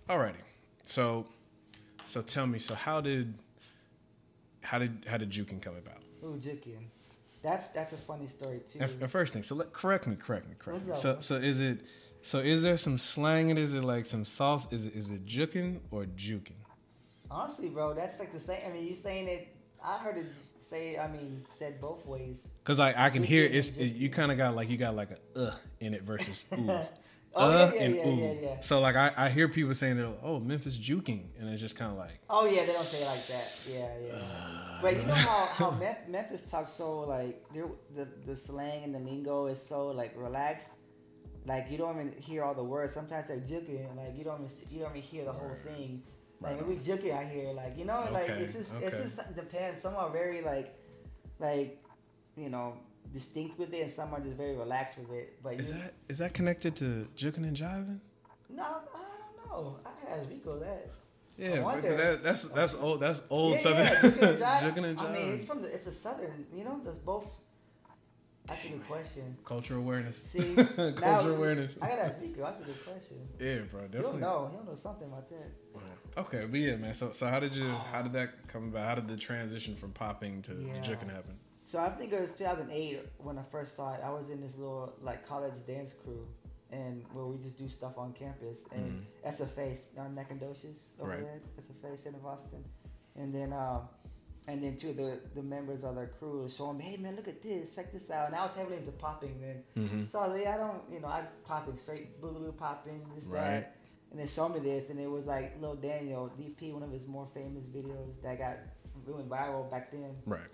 Alrighty. So tell me. So how did juking come about? Ooh, juking. That's a funny story too. And first thing, so correct me. What's up? So is there some slang and is it like some sauce? Is it juking or juking? Honestly, bro, that's like the same. I mean, you saying it. I heard it said both ways. Cause I can hear you kind of got like a in it versus ooh. Yeah. So like I hear people saying that, oh, Memphis juking, and it's just kind of like, oh yeah, they don't say it like that. Yeah. But you know how Memphis talks so like the slang and the lingo is so like relaxed. Like you don't even hear all the words. Sometimes like juking, like you don't even hear the whole thing. Like when we juking out here, like like it's just depends. Some are very like distinct with it, and some are just very relaxed with it. But is that connected to juking and jiving? No, I don't know. I can ask Rico that. Yeah, because that's old. That's old Southern. Juking and jiving. I mean, it's a Southern. There's both. That's a good question. Cultural awareness. See, cultural awareness. I gotta ask Rico. That's a good question. Yeah, bro. Definitely. He'll know something about that. Okay, but yeah, man. So how did that come about? How did the transition from popping to juking happen? So I think it was 2008 when I first saw it. I was in this little like college dance crew, and where we just do stuff on campus. And SFA, Nacogdoches over there, SFA, St. Boston, and then two of the members of their crew were showing me, hey man, look at this, check this out. And I was heavily into popping then, so I was like, I was popping straight boogaloo popping that. And they showed me this, and it was like Lil Daniel, DP, one of his more famous videos that went viral back then. Right.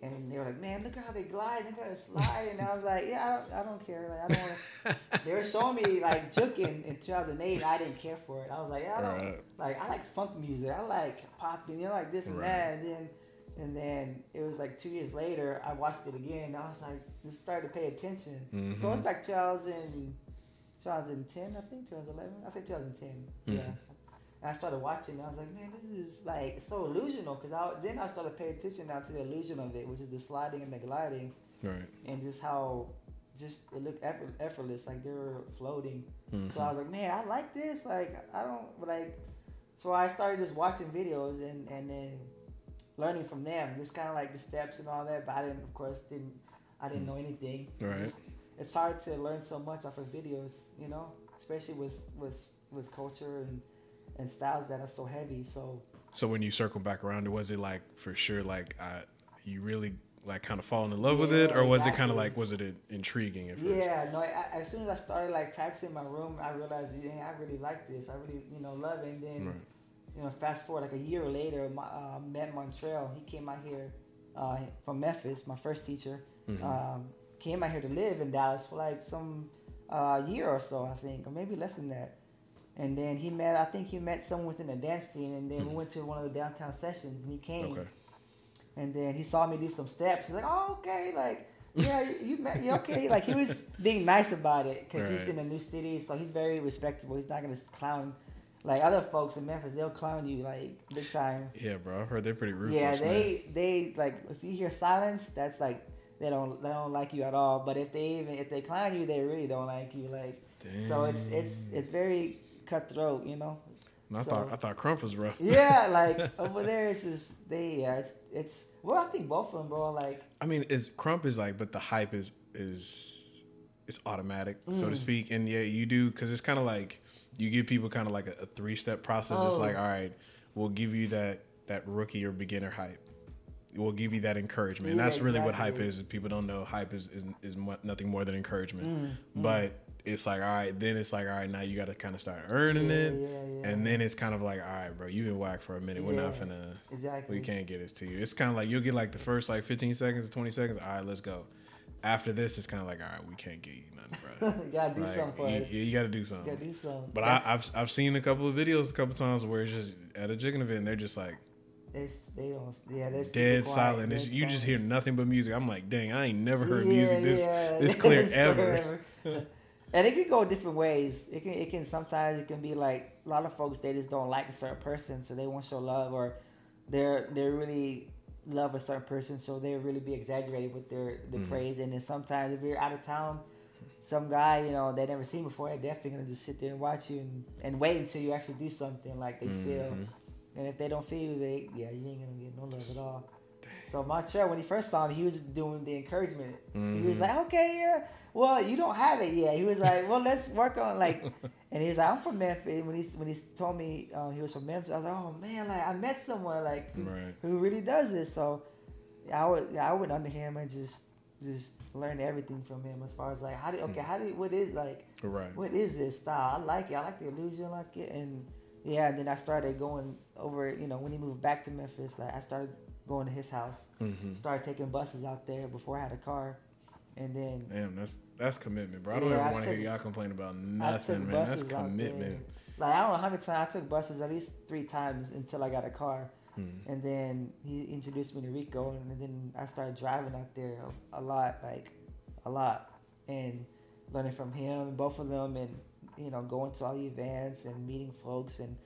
And they were like, man, look at how they glide, look at how they slide. And I was like, yeah, I don't care. Like, I don't want to. They were showing me like juking in 2008. I didn't care for it. I was like, yeah, I like funk music. I like popping, like this and that. And then it was like 2 years later, I watched it again. And I was like, just started to pay attention. So it was back 2010, I think, 2011. I say 2010. Yeah. And I started watching, and I was like, man, this is like so illusional. Because then I started paying attention now to the illusion of it, which is the sliding and the gliding. Right. And just how it looked effortless, like they were floating. So I was like, man, I like this. Like, I don't, like, so I started just watching videos and then learning from them, just kind of like the steps and all that. But I didn't know anything. Right. It's hard to learn so much off of videos, especially with culture and styles that are so heavy. So when you circle back around, was it like for sure like you really like kind of falling in love with it, or was it kind of like, was it intriguing at first? Yeah, no. As soon as I started like practicing in my room, I realized, dang, I really like this. I really love it. And then fast forward like a year later, met Montreal. He came out here from Memphis. My first teacher. Came out here to live in Dallas for like some year or so, I think, or maybe less than that. And then he met someone within the dance scene, and then we went to one of the downtown sessions, and he came. Okay. And then he saw me do some steps. He's like, oh, okay, like, yeah, you okay. Like, he was being nice about it because he's in a new city, so he's very respectable. He's not going to clown. Like, other folks in Memphis, they'll clown you, like, big time. Yeah, bro. I've heard they're pretty ruthless, yeah, they like, if you hear silence, that's like, they don't like you at all. But if they clown you, they really don't like you. Like, dang. So it's very cutthroat, I thought Crump was rough. Yeah, like over there, it's just it's well, I think both of them, bro. Like, I mean, Crump is like, but the hype is it's automatic, so to speak. And yeah, you do, because it's kind of like you give people kind of like a 3-step process. It's like, all right, we'll give you that rookie or beginner hype. We'll give you that encouragement. And that's really what hype is. People don't know hype is nothing more than encouragement. But it's like, all right, then it's like, all right, now you got to kind of start earning it. Yeah. And then it's kind of like, all right, bro, you've been whacked for a minute. We're not finna, we can't get this to you. It's kind of like, you'll get like the first like 15 seconds, 20 seconds. All right, let's go. After this, it's kind of like, all right, we can't get you nothing, bro. You got to do something for it. You got to do something. You got to do something. But I've seen a couple of videos a couple times where it's just at a jigging event, and they're just like, they're dead silent. You just hear nothing but music. I'm like, dang, I ain't never heard music this clear ever. And it can go different ways. It can sometimes it can be like a lot of folks, they just don't like a certain person, so they won't show love, or they're really love a certain person, so they really be exaggerated with their praise. And then sometimes if you're out of town, some guy, you know, they never seen before, they're definitely gonna just sit there and watch you and wait until you actually do something like they feel. And if they don't feel you, you ain't gonna get no love at all. So Montreal, when he first saw me, he was doing the encouragement. He was like, okay, yeah, well, you don't have it yet. He was like, well, let's work on like, and he was like, I'm from Memphis. When he told me he was from Memphis, I was like, oh man, like I met someone like who really does this. So I went under him and just learned everything from him as far as like what is this style? I like it. I like the illusion, I like it. And yeah, and then I started going over, you know, when he moved back to Memphis, like I started going to his house, started taking buses out there before I had a car. And then damn, that's commitment, bro. I don't ever want to hear y'all complain about nothing, man. That's commitment. Like I don't know how many times I took buses, at least 3 times until I got a car. And then he introduced me to Rico, and then I started driving out there a lot, and learning from him, both of them, and you know, going to all the events and meeting folks, and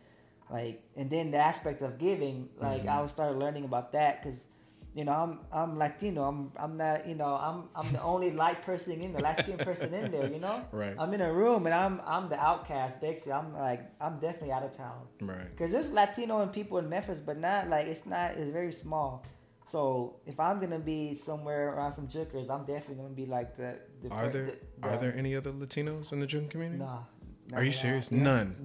like, and then the aspect of giving, like I started learning about that because, you know, I'm Latino. I'm not, you know, I'm the only light skinned person in there, you know. Right. I'm in a room and I'm the outcast. Basically, I'm definitely out of town. Right. Because there's Latino and people in Memphis, but not like it's very small. So if I'm gonna be somewhere around some jokers, I'm definitely gonna be like the. Are there any other Latinos in the joking community? Nah. Are you serious? None.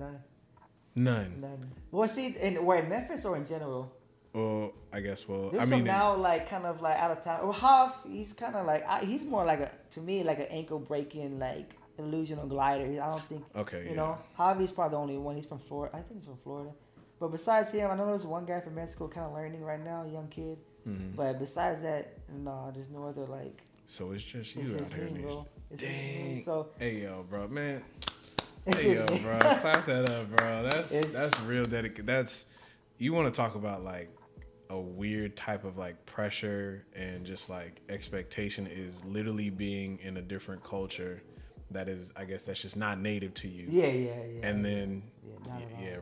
Well, see, in Memphis or in general. Well, I guess. Well, there's some now like kind of like out of town. Well, Huff, he's kind of like he's more like to me like an ankle breaking like illusional glider. I don't think. Okay. You know, Javi's probably the only one. He's from Florida. I think he's from Florida. But besides him, I know there's one guy from Mexico kind of learning right now, a young kid. But besides that, no, there's no other like. So it's just you out here, bro. Dang. So. Hey yo, bro, man. Hey yo, bro, clap that up, bro. That's real dedication. That's you want to talk about like a weird type of like pressure and just like expectation is literally being in a different culture that is, I guess that's just not native to you. Yeah. And then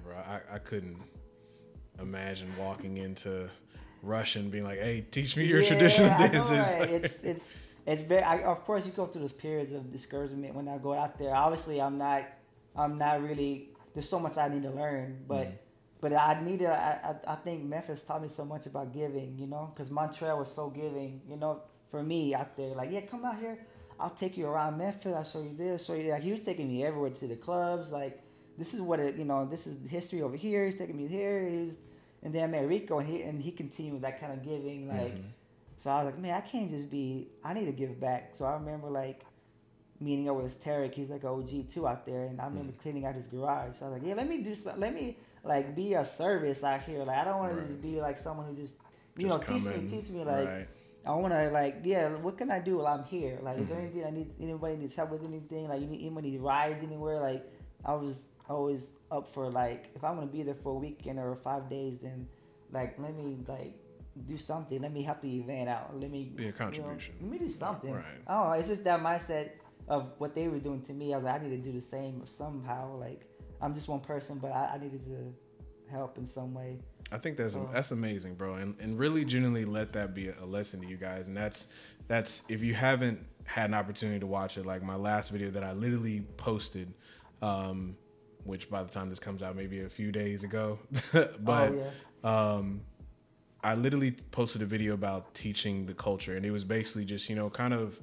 bro, I couldn't imagine walking into Russia and being like, hey, teach me your traditional dances. I know, right? It's very. Of course, you go through those periods of discouragement when I go out there. Obviously, I'm not really. There's so much I need to learn, but I think Memphis taught me so much about giving, you know, because Montreal was so giving, you know, for me out there. Like, yeah, come out here, I'll take you around Memphis. I'll show you this, show you that. Like, he was taking me everywhere to the clubs. Like, this is what this is the history over here. He's taking me here. And then I met Rico, and he continued with that kind of giving, like. So I was like, man, I need to give back. So I remember like meeting up with Tarek. He's like an OG too out there, and I remember cleaning out his garage. So I was like, yeah, let me do something. Let me like be a service out here. Like I don't want to just be like someone who just teach me like. Right. I want to like, yeah, what can I do while I'm here? Like, is there anything anybody needs help with anything? Like, anybody needs rides anywhere? Like, I was always up for like, if I'm going to be there for a weekend or 5 days, then like, let me like do something. Let me help the event out. Let me be a contribution. Let me do something. Right. I don't know. It's just that mindset of what they were doing to me. I was like, I need to do the same somehow. Like, I'm just one person, but I needed to help in some way. I think that's amazing, bro, and really genuinely let that be a lesson to you guys. And that's if you haven't had an opportunity to watch it, like my last video that I literally posted, which by the time this comes out maybe a few days ago, but I literally posted a video about teaching the culture, and it was basically just kind of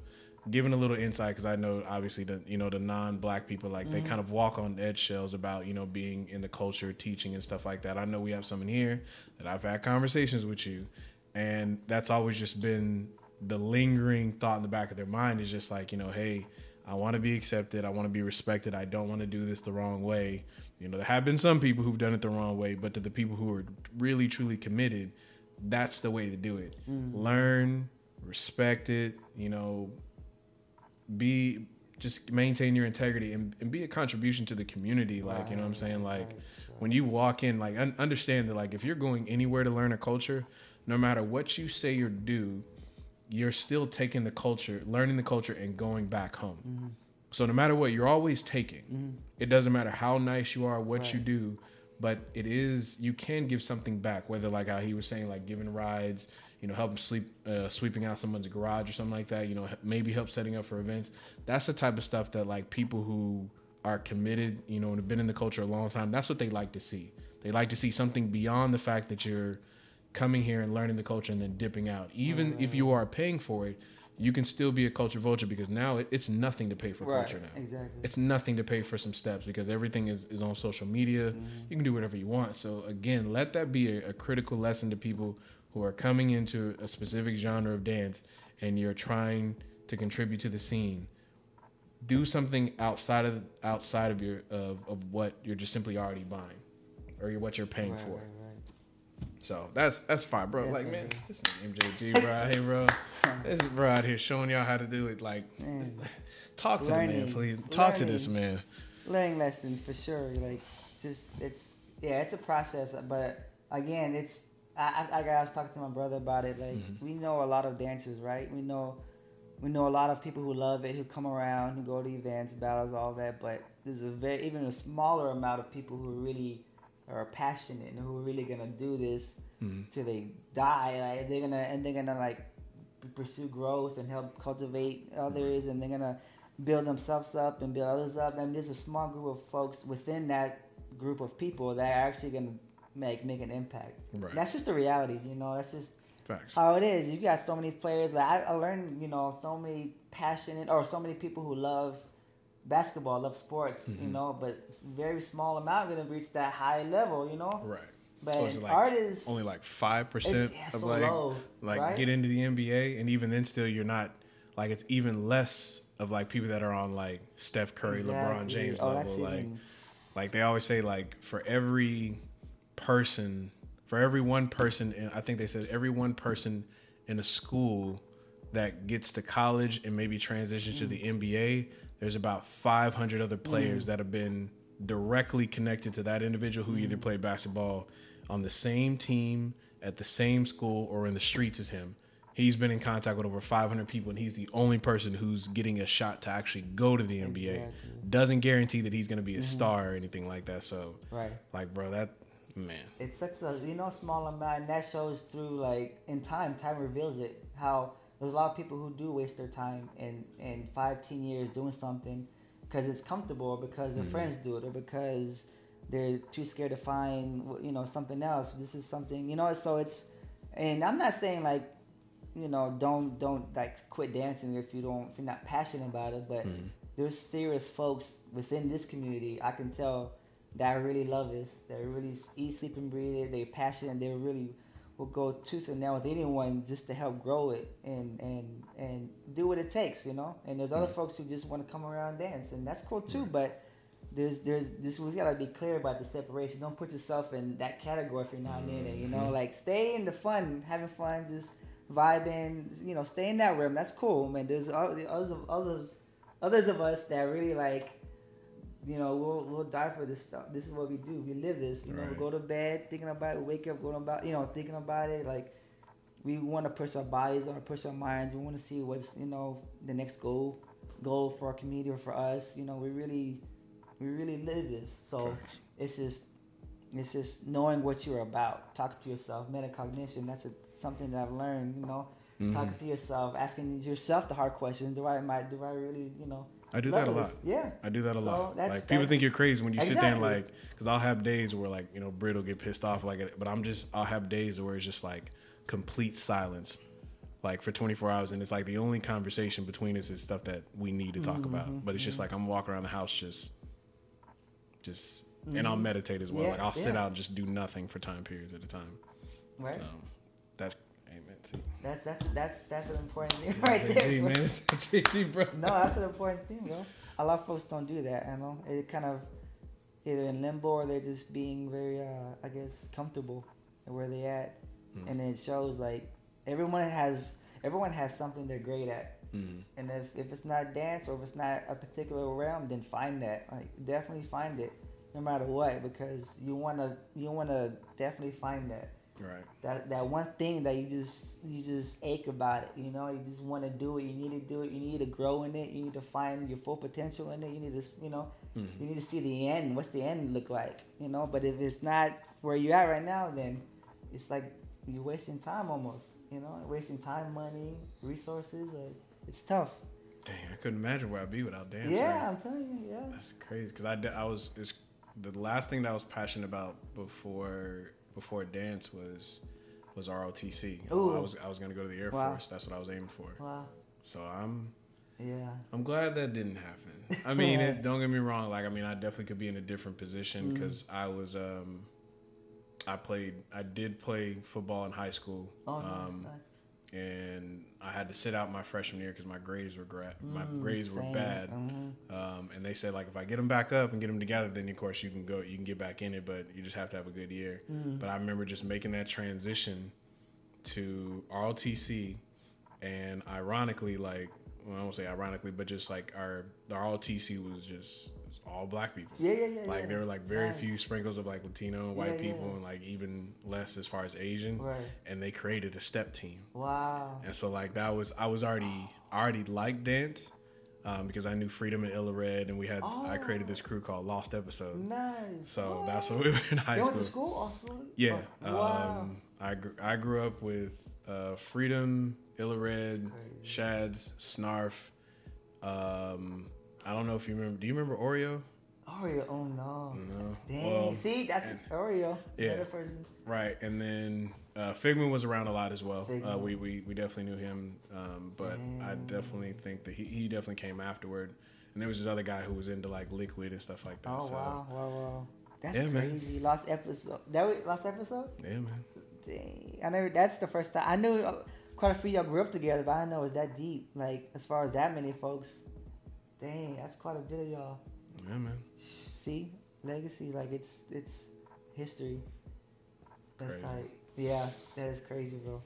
giving a little insight, because I know obviously the non-black people, like they kind of walk on eggshells about being in the culture, teaching and stuff like that. I know we have some in here that I've had conversations with you, and that's always just been the lingering thought in the back of their mind, is just like, hey, I want to be accepted, I want to be respected, I don't want to do this the wrong way. There have been some people who've done it the wrong way, but to the people who are really truly committed, that's the way to do it. Learn, respect it, just maintain your integrity and be a contribution to the community. Like, you know what I'm saying? Like, when you walk in, like, understand that, like, if you're going anywhere to learn a culture, no matter what you say or do, you're still taking the culture, learning the culture, and going back home. So no matter what, you're always taking. It doesn't matter how nice you are, what you do, but you can give something back, whether like how he was saying, like giving rides, help sweeping out someone's garage or something like that. Maybe help setting up for events. That's the type of stuff that like people who are committed, and have been in the culture a long time. That's what they like to see. They like to see something beyond the fact that you're coming here and learning the culture and then dipping out. Even if you are paying for it, you can still be a culture vulture, because now it's nothing to pay for culture now. Exactly. It's nothing to pay for some steps, because everything is on social media. You can do whatever you want. So again, let that be a critical lesson to people who are coming into a specific genre of dance and you're trying to contribute to the scene. Do something outside of your of what you're just simply already buying, or what you're paying for. So that's fine, bro. Definitely. Like, man, this is MJG, bro. Hey, bro. This is bro out here showing y'all how to do it. Like, talk to the man, please. Talk to this man. Learning lessons for sure. Like, it's a process. But again, I was talking to my brother about it. Like, we know a lot of dancers, right? We know a lot of people who love it, who come around, who go to events, battles, all that. But there's even a smaller amount of people who really are passionate and who are really gonna do this till they die. Like, they're gonna like pursue growth and help cultivate others, and they're gonna build themselves up and build others up. And there's a small group of folks within that group of people that are actually gonna make an impact. Right. That's just the reality, That's just facts. How it is. You got so many players. Like I learned, so many passionate or so many people who love basketball, love sports, but it's a very small amount going to reach that high level, Right. But artists only like 5% of so low, right? get into the NBA, and even then still you're not like, it's even less of like people that are on like Steph Curry, LeBron James level. Like they always say, like for every one person, and I think they said every one person in a school that gets to college and maybe transitions to the NBA, there's about 500 other players that have been directly connected to that individual who either played basketball on the same team, at the same school, or in the streets as him. He's been in contact with over 500 people, and he's the only person who's getting a shot to actually go to the NBA. Exactly. Doesn't guarantee that he's going to be a star or anything like that. So, like, bro, that, man. It's such a, small amount, and that shows through, like, in time reveals it, how there's a lot of people who do waste their time in 5-10 years doing something because it's comfortable, or because their friends do it, or because they're too scared to find, something else. This is something, so it's, and I'm not saying like, don't like quit dancing if you're not passionate about it, but there's serious folks within this community, I can tell, that really love this, that really eat, sleep, and breathe it. They're passionate. They really will go tooth and nail with anyone just to help grow it and do what it takes, And there's other folks who just want to come around and dance, and that's cool too. But there's this, we gotta be clear about the separation. Don't put yourself in that category if you're not in it. Like stay in the fun, having fun, just vibing. Stay in that realm. That's cool, man. There's others of us that really like. We'll die for this stuff. This is what we do. We live this. We go to bed thinking about it. Wake up, going about, thinking about it. Like, we want to push our bodies, want to push our minds. We want to see what's, the next goal for our community or for us. We really live this. So it's just knowing what you're about. Talking to yourself. Metacognition. That's something that I've learned. Talking to yourself, asking yourself the hard questions. Do I really, I do that a lot. Yeah. I do that a lot. Like, people think you're crazy when you sit there and like, because I'll have days where like, Britt will get pissed off but I'll have days where it's just like complete silence, like for 24 hours. And it's like the only conversation between us is stuff that we need to talk about. But it's just like, I'm walking around the house just and I'll meditate as well. Yeah, like I'll sit out and just do nothing for time periods at a time. Right. So that's, That's an important thing right there, bro. JG, bro. No, that's an important thing, bro. A lot of folks don't do that, It kind of either in limbo or they're just being very, I guess, comfortable where they at, and it shows like everyone has something they're great at, and if it's not dance or if it's not a particular realm, then find that. Like definitely find it, no matter what, because you wanna definitely find that. Right. That one thing that you just ache about it, You just want to do it. You need to do it. You need to grow in it. You need to find your full potential in it. You need to, you need to see the end. What's the end look like, But if it's not where you're at right now, then it's like you're wasting time almost. You know, wasting time, money, resources. It's tough. Dang, I couldn't imagine where I'd be without dance. Yeah, man. I'm telling you. Yeah. That's crazy because I was it's, the last thing that I was passionate about before dance was ROTC. I was gonna go to the Air Force. That's what I was aiming for. Wow. So I'm Yeah. glad that didn't happen. I mean, don't get me wrong. Like, I mean, I definitely could be in a different position because I was I did play football in high school. Oh, nice. And I had to sit out my freshman year because my grades were bad. And they said, like, if I get them back up and get them together, then of course you can get back in it, but you just have to have a good year. But I remember just making that transition to ROTC, and ironically, like, well, I won't say ironically, but just like the ROTC was just all black people. Yeah. Like there were like very few sprinkles of like Latino and white people, yeah. and like even less as far as Asian. Right. And they created a step team. Wow. And so like I already liked dance. Because I knew Freedom and Illa Red, and I created this crew called Lost Episode. Nice. So that's what we were in high school. You went to school? All school? Yeah. Oh, wow. I grew up with Freedom, Illa Red, Shads, Snarf. I don't know if you remember. Do you remember Oreo? Oreo? Oh no. No. Dang. Well, see, that's Oreo. Yeah. Another person. Right, and then Figment was around a lot as well. We definitely knew him, but I definitely think that he definitely came afterward. And there was this other guy who was into like Liquid and stuff like that. Oh so, wow. That's yeah, crazy. Man. Lost episode. That was last episode? Yeah, man. Dang. That's the first time. I knew quite a few of y'all grew up together, but I didn't know it was that deep. Like, as far as that many folks. Dang, that's quite a bit of y'all. Yeah, man. See? Legacy, like it's history. That's crazy. tight. Yeah, that is crazy, bro.